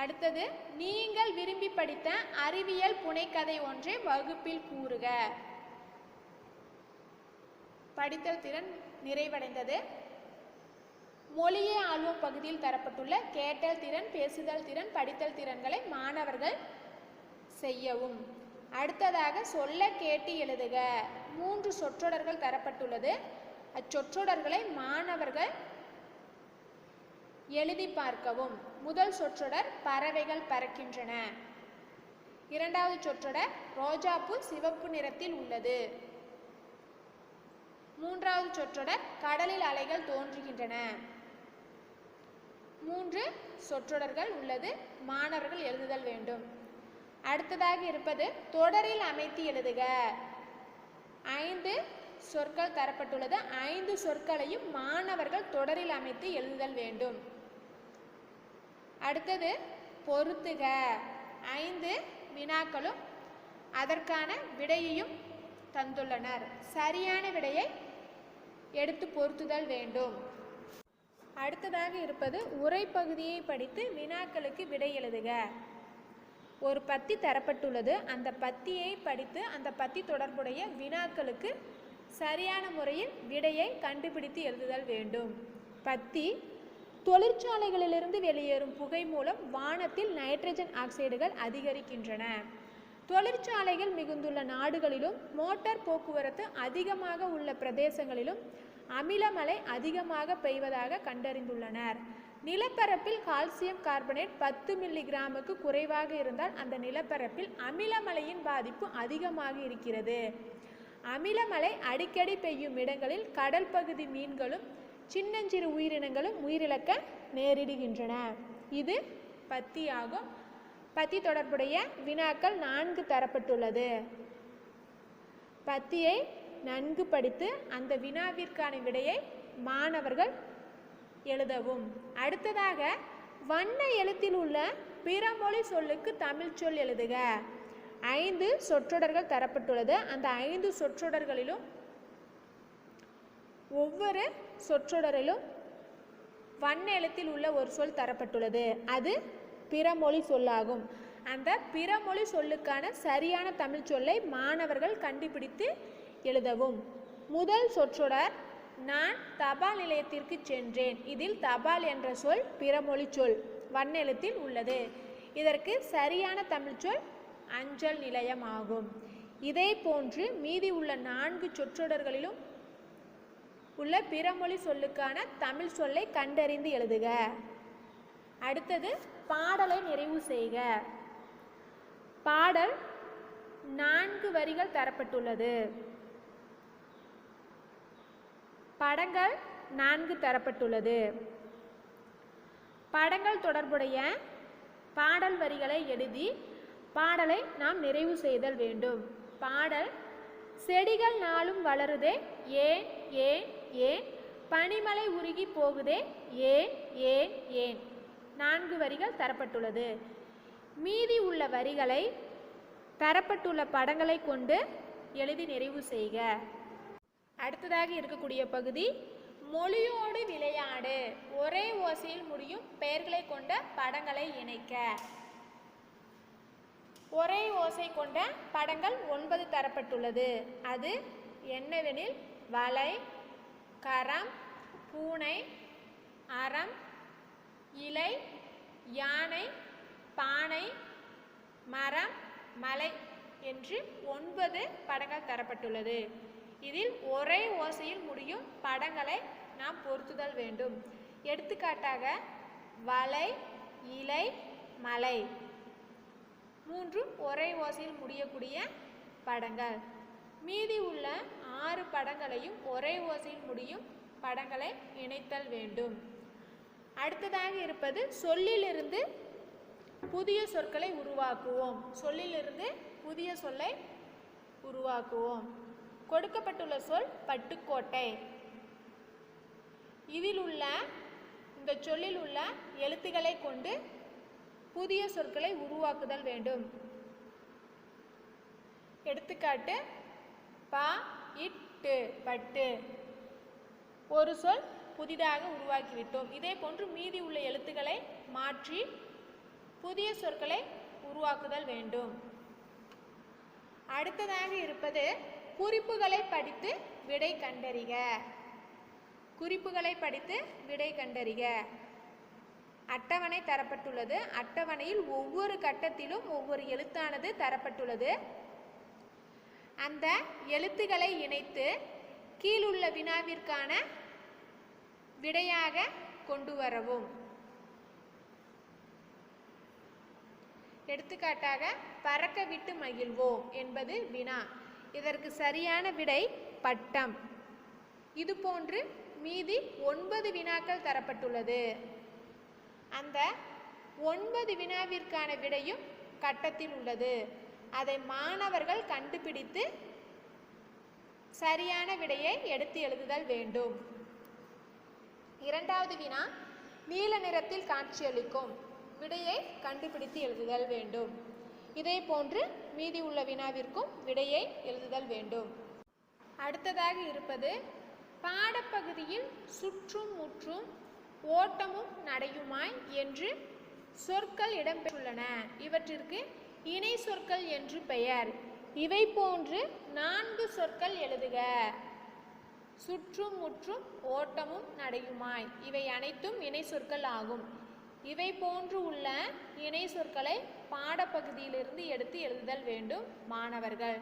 அடுத்தது நீங்கள் விரும்பி படித்த அறிவியல் புனைக்கதை ஒன்றை வகுப்பில் கூறுக. படித்தல் திறன் நிறைவடைந்தது. மொழியே ஆல்பம் பகுதியில் தரப்பட்டுள்ள கேட்டல் திறன், பேசுதல் திறன், படித்தல் திறன்களை மாணவர்கள் செய்யவும். அடுத்ததாக சொல்ல கேட்டு எழுதுக. 3 சொற்றொடர்கள் தரப்பட்டுள்ளது. அச்சொற்றொடர்களை மாணவர்கள் எழுதி பார்க்கவும். முதல் சொற்றொடர் பறவைகள் பறக்கின்றன. இரண்டாவது சொற்றொடர் ரோஜாப்பூ சிவப்பு நிறத்தில் உள்ளது. மூன்றாவது சொற்றொடர் கடலில் அலைகள் தோன்றுகின்றன. 3 சொற்றொடர்கள் உள்ளது. மாணவர்கள் எழுதுதல் வேண்டும். அடுத்ததாக இருப்பது தொடரில் அமைத்து எழுதுக. 5 சொற்கள் தரப்பட்டுள்ளது. 5 சொற்களையும் மாணவர்கள் தொடரில் அமைத்து எழுதுதல் வேண்டும். அடுத்தது பொருத்துக. 5 வினாக்களும் அதற்கான விடையையும் தந்துள்ளனர். சரியான விடையை எடுத்து பொருத்துதல் வேண்டும். அடுத்ததாக இருப்பது உரைப்பகுதியை படித்து வினாக்களுக்கு விடை எழுதுக. ஒரு பத்தி தரப்பட்டுள்ளது. அந்த பத்தியை படித்து அந்த பத்தி தொடர்புடைய வினாக்களுக்கு சரியான முறையில் விடையை கண்டுபிடித்து எழுதுதல் வேண்டும். பத்தி தொழிற்சாலைகளிலிருந்து வெளியேறும் புகை மூலம் வானத்தில் நைட்ரஜன் ஆக்சைடுகள் அதிகரிக்கின்றன. தொழிற்சாலைகள் மிகுந்துள்ள நாடுகளிலும் மோட்டார் போக்குவரத்து அதிகமாக உள்ள பிரதேசங்களிலும் அமிலமழை அதிகமாக பெய்வதாக கண்டறிந்துள்ளனர். நிலப்பரப்பில் கால்சியம் கார்பனேட் 10 மில்லிகிராமுக்கு குறைவாக இருந்தால் அந்த நிலப்பரப்பில் அமிலமழையின் பாதிப்பு அதிகமாக இருக்கிறது. அமிலமழை அடிக்கடி பெய்யும் இடங்களில் கடல் பகுதி மீன்களும் சின்னஞ்சிறு உயிரினங்களும் உயிரிழக்க நேரிடுகின்றன. இது பத்தியாகும். பத்தி தொடர்புடைய வினாக்கள் 4 தரப்பட்டுள்ளது. பத்தியை நன்கு படித்து அந்த வினாவிற்கான விடையை மாணவர்கள் எழுதவும். அடுத்ததாக வண்ண எழுத்தில் உள்ள பிற மொழி சொல்லுக்கு தமிழ் சொல் எழுதுக. 5 சொற்றொடர்கள் தரப்பட்டுள்ளது. அந்த 5 சொற்றொடர்களிலும் ஒவ்வொரு சொற்றொடரிலும் வண்ண எழுத்தில் உள்ள ஒரு சொல் தரப்பட்டுள்ளது. அது பிறமொழி சொல்லாகும். அந்த பிறமொழி சொல்லுக்கான சரியான தமிழ் சொல்லை மாணவர்கள் கண்டுபிடித்து எழுதவும். முதல் சொற்றொடர் நான் தபால் நிலையத்திற்கு சென்றேன். இதில் தபால் என்ற சொல் பிறமொழி சொல், வண்ண எழுத்தில் உள்ளது. இதற்கு சரியான தமிழ் சொல் அஞ்சல் நிலையம் ஆகும். இதே போன்று மீதி உள்ள 4 சொற்றொடர்களிலும் உள்ள பிறமொழி சொல்லுக்கான தமிழ் சொல்லை கண்டறிந்து எழுதுக. அடுத்தது பாடலை நிறைவு செய்க. பாடல் 4 வரிகள் தரப்பட்டுள்ளது. படங்கள் 4 தரப்பட்டுள்ளது. படங்கள் தொடர்புடைய பாடல் வரிகளை எழுதி பாடலை நாம் நிறைவு செய்தல் வேண்டும். பாடல் செடிகள் நாளும் வளருதே ஏன் ஏன் ஏன், பனிமலை உருகி போகுதே ஏன் ஏன் ஏன். 4 வரிகள் தரப்பட்டுள்ளது. மீதி உள்ள வரிகளை தரப்பட்டுள்ள படங்களை கொண்டு எழுதி நிறைவு செய்க. அடுத்ததாக இருக்கக்கூடிய பகுதி மொழியோடு விளையாடு. ஒரே ஓசையில் முடியும் பெயர்களை கொண்ட படங்களை இணைக்க. ஒரே ஓசை கொண்ட படங்கள் 9 தரப்பட்டுள்ளது. அது என்னவெனில் வலை, கரம், பூனை, அறம், இலை, யானை, பானை, மரம், மலை என்று 9 படங்கள் தரப்பட்டுள்ளது. இதில் ஒரே ஓசையில் முடியும் படங்களை நாம் பொருத்துதல் வேண்டும். எடுத்துக்காட்டாக வலை, இலை, மலை 3 ஒரே ஓசையில் முடியக்கூடிய படங்கள். மீதி உள்ள 6 படங்களையும் ஒரே ஓசையில் முடியும் படங்களை இணைத்தல் வேண்டும். அடுத்ததாக இருப்பது சொல்லிலிருந்து புதிய சொற்களை உருவாக்குவோம். சொல்லிலிருந்து புதிய சொல்லை உருவாக்குவோம். கொடுக்கப்பட்டுள்ள சொல் பட்டுக்கோட்டை. இந்த சொல்லில் உள்ள எழுத்துக்களை கொண்டு புதிய சொற்களை உருவாக்குதல் வேண்டும். எடுத்துக்காட்டு பா இட்டு பட்டு. ஒரு சொல் புதிதாக உருவாக்கிவிட்டோம். இதே போன்று மீதி உள்ள எழுத்துக்களை மாற்றி புதிய சொற்களை உருவாக்குதல் வேண்டும். அடுத்ததாக இருப்பது குறிப்புகளை படித்து விடை கண்டறிக. குறிப்புகளை படித்து விடை கண்டறிக. அட்டவணை தரப்பட்டுள்ளது. அட்டவணையில் ஒவ்வொரு கட்டத்திலும் ஒவ்வொரு எழுத்தானது தரப்பட்டுள்ளது. அந்த எழுத்துக்களை இணைத்து கீழுள்ள வினாவிற்கான விடையாக கொண்டு வரவும். எடுத்துக்காட்டாக பறக்க விட்டு மகிழ்வோம் என்பது வினா. இதற்கு சரியான விடை பட்டம். இதுபோன்று மீதி 9 வினாக்கள் தரப்பட்டுள்ளது. அந்த 9 வினாவிற்கான விடையும் கட்டத்தில் உள்ளது. அதை மாணவர்கள் கண்டுபிடித்து சரியான விடையை எடுத்து எழுதுதல் வேண்டும். இரண்டாவது வினா நீல நிறத்தில் காட்சியளிக்கும். விடையை கண்டுபிடித்து எழுதுதல் வேண்டும். இதே போன்று மீதி உள்ள வினாவிற்கும் விடையை எழுதுதல் வேண்டும். அடுத்ததாக இருப்பது பாடப்பகுதியில் சுற்றும் முற்றும் ஓட்டமும் நடையுமாய் என்று சொற்கள் இடம்பெற்றுள்ளன. இவற்றிற்கு இணை சொற்கள் என்று பெயர். இவை போன்று 4 சொற்கள் எழுதுக. சுற்றும் முற்றும் ஓட்டமும் நடையுமாய் இவை அனைத்தும் இணை சொற்கள் ஆகும். இவை போன்று உள்ள இணை சொற்களை பாடப்பகுதியிலிருந்து எடுத்து எழுதுதல் வேண்டும் மாணவர்கள்.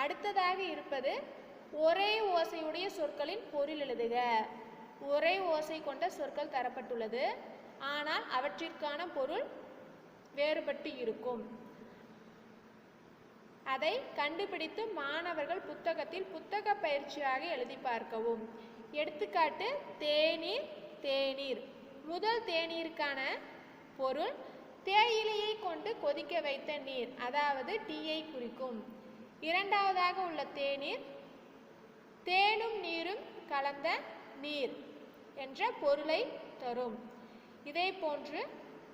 அடுத்ததாக இருப்பது ஒரே ஓசையுடைய சொற்களின் பொருள் எழுதுக. ஒரே ஓசை கொண்ட சொற்கள் தரப்பட்டுள்ளது. ஆனால் அவற்றிற்கான பொருள் வேறுபட்டு இருக்கும். அதை கண்டுபிடித்து மாணவர்கள் புத்தகத்தில் புத்தக பயிற்சியாக எழுதி பார்க்கவும். எடுத்துக்காட்டு தேநீர் தேநீர். முதல் தேநீருக்கான பொருள் தேயிலையை கொண்டு கொதிக்க வைத்த நீர், அதாவது டீயை குறிக்கும். இரண்டாவதாக உள்ள தேநீர் தேனும் நீரும் கலந்த நீர் என்ற பொருளை தரும். இதே போன்று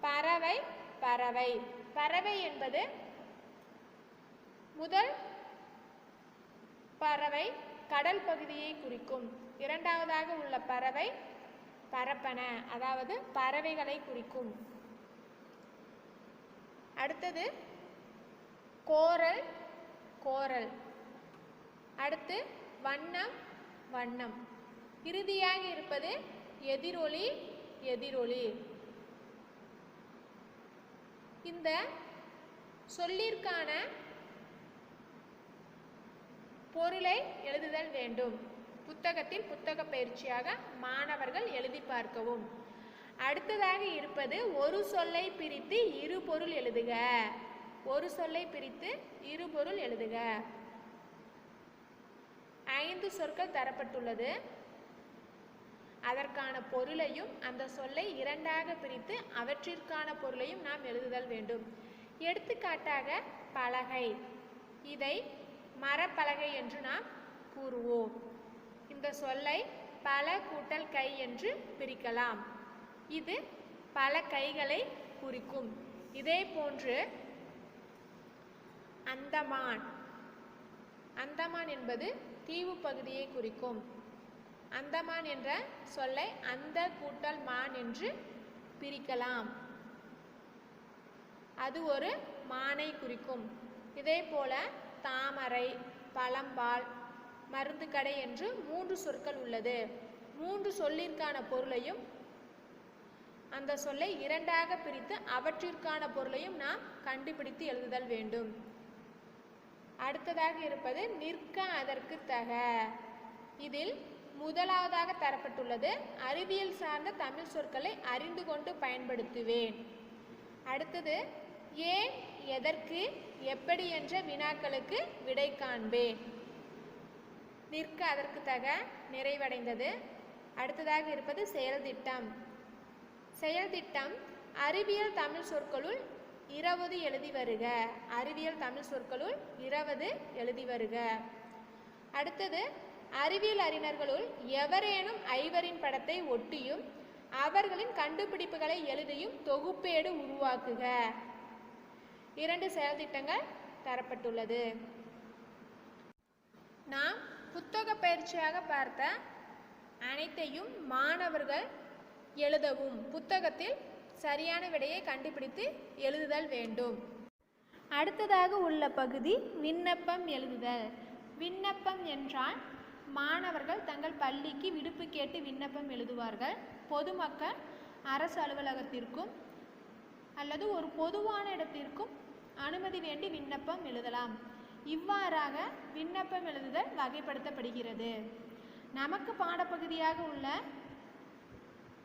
பறவை பறவை. பறவை என்பது முதல் பறவை கடல் பகுதியை குறிக்கும். இரண்டாவதாக உள்ள பறவை பரப்பன, அதாவது பறவைகளை குறிக்கும். அடுத்தது கோரல், கோரல். அடுத்து வண்ணம், வண்ணம். இறுதியாக இருப்பது எதிரொலி, எதிரொலி. இந்த சொல்லிற்கான பொருளை எழுதுதல் வேண்டும். புத்தகத்தில் புத்தக பயிற்சியாக மாணவர்கள் எழுதி பார்க்கவும். அடுத்ததாக இருப்பது ஒரு சொல்லை பிரித்து இரு பொருள் எழுதுக. ஒரு சொல்லை பிரித்து இரு பொருள் எழுதுக. 5 சொற்கள் தரப்பட்டுள்ளது. அதற்கான பொருளையும் அந்த சொல்லை 2ஆக பிரித்து அவற்றிற்கான பொருளையும் நாம் எழுதுதல் வேண்டும். எடுத்துக்காட்டாக பலகை, இதை மரப்பலகை என்று நாம் கூறுவோம். இந்த சொல்லை பல கூட்டல் கை என்று பிரிக்கலாம். இது பல கைகளை குறிக்கும். இதே போன்று அந்தமான், அந்தமான் என்பது தீவு பகுதியை குறிக்கும். அந்தமான் என்ற சொல்லை அந்த கூட்டல் மான் என்று பிரிக்கலாம். அது ஒரு மானை குறிக்கும். இதே போல தாமரை, பழம்பால், மருந்து கடை என்று 3 சொற்கள் உள்ளது. 3 சொல்லிற்கான பொருளையும் அந்த சொல்லை 2ஆக பிரித்து அவற்றிற்கான பொருளையும் நாம் கண்டுபிடித்து எழுதுதல் வேண்டும். அடுத்ததாக இருப்பது நிற்க அதற்கு தக. இதில் முதலாவதாக தரப்பட்டுள்ளது அறிவியல் சார்ந்த தமிழ் சொற்களை அறிந்து கொண்டு பயன்படுத்துவேன். அடுத்தது ஏன், எதற்கு, எப்படி என்ற வினாக்களுக்கு விடை காண்பேன். நிற்க அதற்கு தக நிறைவடைந்தது. அடுத்ததாக இருப்பது செயல் திட்டம். செயல் திட்டம் அறிவியல் தமிழ் சொற்களுள் 20 எழுதி வருக. அறிவியல் தமிழ் சொற்களுள் 20 எழுதி வருக. அடுத்தது அறிவியல் அறிஞர்களுள் எவரேனும் 5 படத்தை ஒட்டியும் அவர்களின் கண்டுபிடிப்புகளை எழுதியும் தொகுப்பேடு உருவாக்குக. 2 செயல் திட்டங்கள் தரப்பட்டுள்ளது. நாம் புத்தக பயிற்சியாக பார்த்த அனைத்தையும் மாணவர்கள் எழுதவும். புத்தகத்தில் சரியான விடையை கண்டுபிடித்து எழுதுதல் வேண்டும். அடுத்ததாக உள்ள பகுதி விண்ணப்பம் எழுதுதல். விண்ணப்பம் என்றால் மாணவர்கள் தங்கள் பள்ளிக்கு விடுப்பு கேட்டு விண்ணப்பம் எழுதுவார்கள். பொதுமக்கள் அரசு அலுவலகத்திற்கும் அல்லது ஒரு பொதுவான இடத்திற்கும் அனுமதி வேண்டி விண்ணப்பம் எழுதலாம். இவ்வாறாக விண்ணப்பம் எழுதுதல் வகைப்படுத்தப்படுகிறது. நமக்கு பாடப்பகுதியாக உள்ள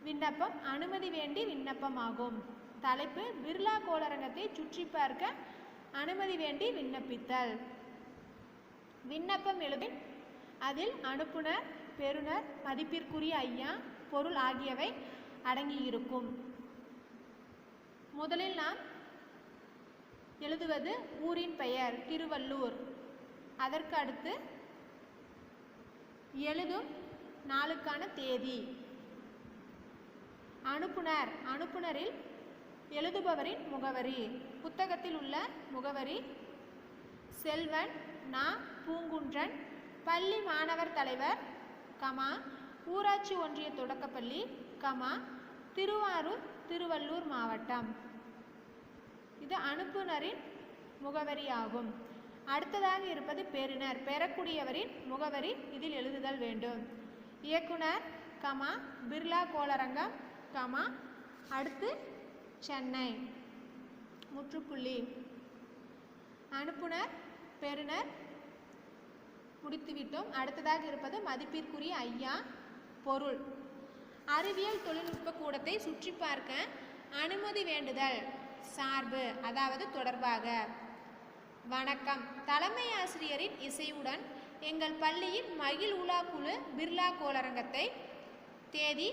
விண்ணப்பம் அனுமதி வேண்டி விண்ணப்பமாகும். தலைப்பு பிர்லா கோளரங்கத்தை சுற்றி பார்க்க அனுமதி வேண்டி விண்ணப்பித்தல். விண்ணப்பம் எழுதின் அதில் அனுப்புனர், பெறுநர், மதிப்பிற்குரிய ஐயா, பொருள் ஆகியவை அடங்கியிருக்கும். முதலில் நாம் எழுதுவது ஊரின் பெயர் திருவள்ளூர். அதற்கு அடுத்து எழுதும் நாளுக்கான தேதி. அனுப்புனர், அனுப்புனரில் எழுதுபவரின் முகவரி. புத்தகத்தில் உள்ள முகவரி செல்வன் நா பூங்குன்றன், பள்ளி மாணவர் தலைவர், கமா ஊராட்சி ஒன்றிய தொடக்கப்பள்ளி, கமா திருவாரூர், திருவள்ளூர் மாவட்டம். இது அனுப்புனரின் முகவரி ஆகும். அடுத்ததாக இருப்பது பெறுநர். பெறக்கூடியவரின் முகவரி இதில் எழுதுதல் வேண்டும். இயக்குனர், கமா பிர்லா கோளரங்கம், கமா அடுத்து சென்னை, முற்றுப்புள்ளி. அனுப்புனர், பெறுநர் முடித்துவிட்டோம். அடுத்ததாக இருப்பது மதிப்பிற்குரிய ஐயா, பொருள். அறிவியல் தொழில்நுட்ப கூடத்தை சுற்றி பார்க்க அனுமதி வேண்டுதல். சார்பு, அதாவது தொடர்பாக. வணக்கம். தலைமை ஆசிரியரின் இசையுடன் எங்கள் பள்ளியின் மகிழ் உலா குழு பிர்லா கோளரங்கத்தை தேதி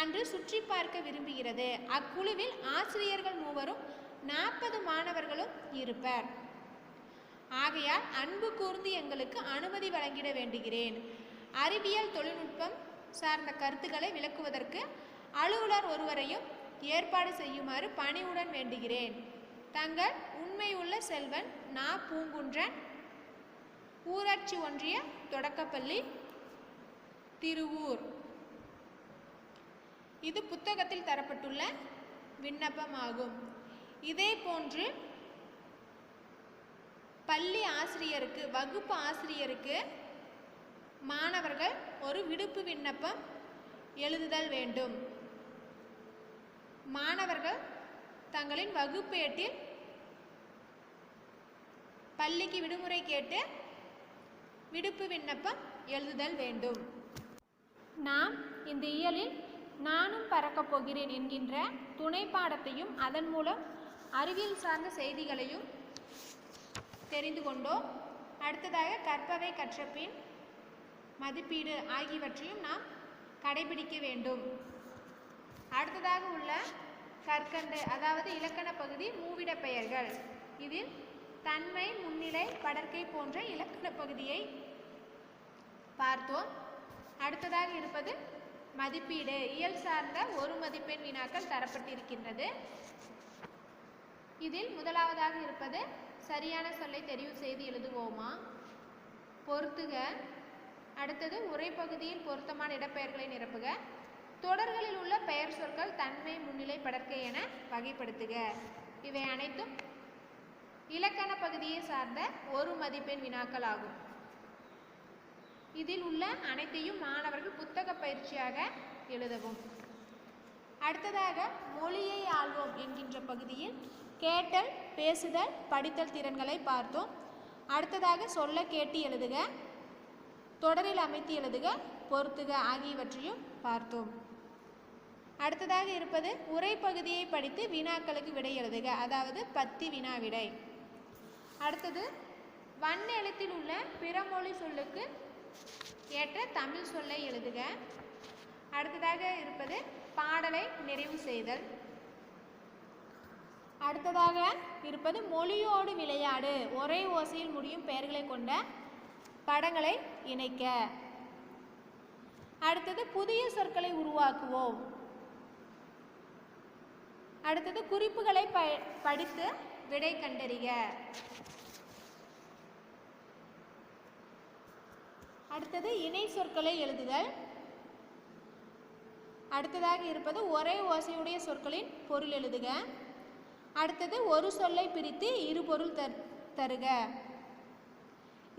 அன்று சுற்றி பார்க்க விரும்புகிறது. அக்குழுவில் ஆசிரியர்கள் 3 40 மாணவர்களும் இருப்பர். ஆகையால் அன்பு கூர்ந்து எங்களுக்கு அனுமதி வழங்கிட வேண்டுகிறேன். அறிவியல் தொழில்நுட்பம் சார்ந்த கருத்துக்களை விளக்குவதற்கு அலுவலர் ஒருவரையும் ஏற்பாடு செய்யுமாறு பணிவுடன் வேண்டுகிறேன். தங்கள் உண்மையுள்ள செல்வன் நா. பூங்குன்றன், ஊராட்சி ஒன்றிய தொடக்கப்பள்ளி, திருவூர். இது புத்தகத்தில் தரப்பட்டுள்ள விண்ணப்பமாகும். இதே போன்று பள்ளி ஆசிரியருக்கு, வகுப்பு ஆசிரியருக்கு மாணவர்கள் ஒரு விடுப்பு விண்ணப்பம் எழுதுதல் வேண்டும். மாணவர்கள் தங்களின் வகுப்பு ஏட்டில் பள்ளிக்கு விடுமுறை கேட்டு விடுப்பு விண்ணப்பம் எழுதுதல் வேண்டும். நாம் இந்த இயலில் நானும் பறக்கப் போகிறேன் என்கின்ற துணை பாடத்தையும் அதன் மூலம் அறிவியல் சார்ந்த செய்திகளையும் தெரிந்து கொண்டோம். அடுத்ததாக கற்பவை கற்றபின் மதிப்பீடு ஆகியவற்றையும் நாம் கடைபிடிக்க வேண்டும். அடுத்ததாக உள்ள கற்கண்டு, அதாவது இலக்கண பகுதி மூவிட பெயர்கள். இதில் தன்மை, முன்னிலை, படர்க்கை போன்ற இலக்கண பகுதியை பார்த்தோம். அடுத்ததாக இருப்பது மதிப்பீடு. இயல் சார்ந்த ஒரு மதிப்பெண் வினாக்கள் தரப்பட்டிருக்கின்றது. இதில் முதலாவதாக இருப்பது சரியான சொல்லை தெரிவு செய்து எழுதுவோமா, பொருத்துக. அடுத்தது உரைப்பகுதியில் பொருத்தமான இடப்பெயர்களை நிரப்புக. தொடர்களில் உள்ள பெயர் சொற்கள் தன்மை, முன்னிலை, படர்க்கை என வகைப்படுத்துக. இவை அனைத்தும் இலக்கண பகுதியை சார்ந்த ஒரு மதிப்பெண் வினாக்கள் ஆகும். இதில் உள்ள அனைத்தையும் மாணவர்கள் புத்தக பயிற்சியாக எழுதவும். அடுத்ததாக மொழியை ஆள்வோம் என்கின்ற பகுதியில் கேட்டல், பேசுதல், படித்தல் திறன்களை பார்த்தோம். அடுத்ததாக சொல்ல கேட்டு எழுதுக, தொடரில் அமைத்து எழுதுக, பொருத்துக ஆகியவற்றையும் பார்த்தோம். அடுத்ததாக இருப்பது உரைப்பகுதியை படித்து வினாக்களுக்கு விடை எழுதுக, அதாவது பத்தி வினா விடை. அடுத்தது வண்ண எழுத்தில் உள்ள பிறமொழி சொல்லுக்கு ஏற்ற தமிழ் சொல்லை எழுதுக. அடுத்ததாக இருப்பது பாடலை நிறைவு செய்தல். அடுத்ததாக இருப்பது மொழியோடு விளையாடு, ஒரே ஓசையில் முடியும் பெயர்களை கொண்ட படங்களை இணைக்க. அடுத்தது புதிய சொற்களை உருவாக்குவோம். அடுத்தது குறிப்புகளை படித்து விடை கண்டறிக. அடுத்தது இணை சொற்களை எழுதுதல். அடுத்ததாக இருப்பது ஒரே ஓசையுடைய சொற்களின் பொருள் எழுதுக. அடுத்தது ஒரு சொல்லை பிரித்து இரு பொருள் தருக.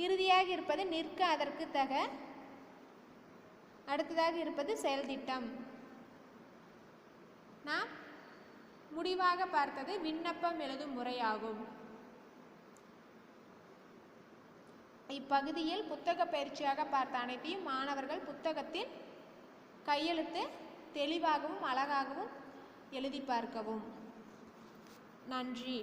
இறுதியாக இருப்பது நிற்க அதற்கு தக. அடுத்ததாக இருப்பது செயல் திட்டம். நாம் முடிவாக பார்த்தது விண்ணப்பம் எழுதும் முறையாகும். இப்பகுதியில் புத்தக பயிற்சியாக பார்த்த அனைத்தையும் மாணவர்கள் புத்தகத்தில் கையெழுத்து தெளிவாகவும் அழகாகவும் எழுதி பார்க்கவும். நன்றி.